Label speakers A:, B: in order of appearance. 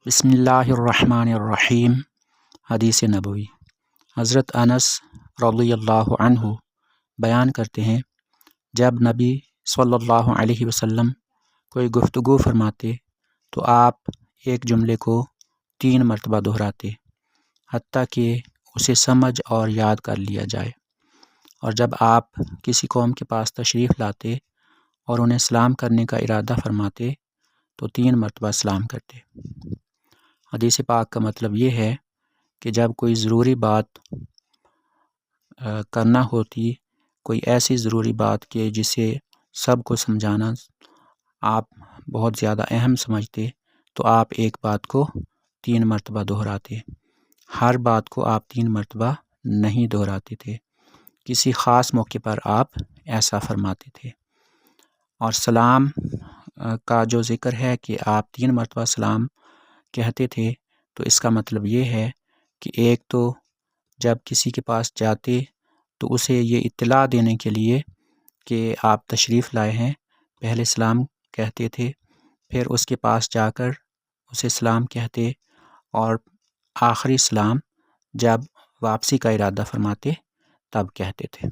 A: بسم اللہ الرحمن الرحیم۔ حدیث نبوی۔ حضرت انس رضی اللہ عنہ بیان کرتے ہیں، جب نبی صلی اللہ علیہ وسلم کوئی گفتگو فرماتے تو آپ ایک جملے کو 3 مرتبہ دہراتے حتیٰ کہ اسے سمجھ اور یاد کر لیا جائے، اور جب آپ کسی قوم کے پاس تشریف لاتے اور انہیں سلام کرنے کا ارادہ فرماتے تو 3 مرتبہ سلام کرتے۔ حدیث پاک کا مطلب یہ ہے کہ جب کوئی ضروری بات کرنا ہوتی، کوئی ایسی ضروری بات کہ جسے سب کو سمجھانا آپ بہت زیادہ اہم سمجھتے، تو آپ ایک بات کو 3 مرتبہ دہراتے۔ ہر بات کو آپ 3 مرتبہ نہیں دہراتے تھے، کسی خاص موقع پر آپ ایسا فرماتے تھے۔ اور سلام کا جو ذکر ہے کہ آپ 3 مرتبہ سلام کہتے تھے، تو اس کا مطلب یہ ہے کہ ایک تو جب کسی کے پاس جاتے تو اسے یہ اطلاع دینے کے لیے کہ آپ تشریف لائے ہیں، پہلے سلام کہتے تھے، پھر اس کے پاس جا کر اسے سلام کہتے، اور آخری سلام جب واپسی کا ارادہ فرماتے تب کہتے تھے۔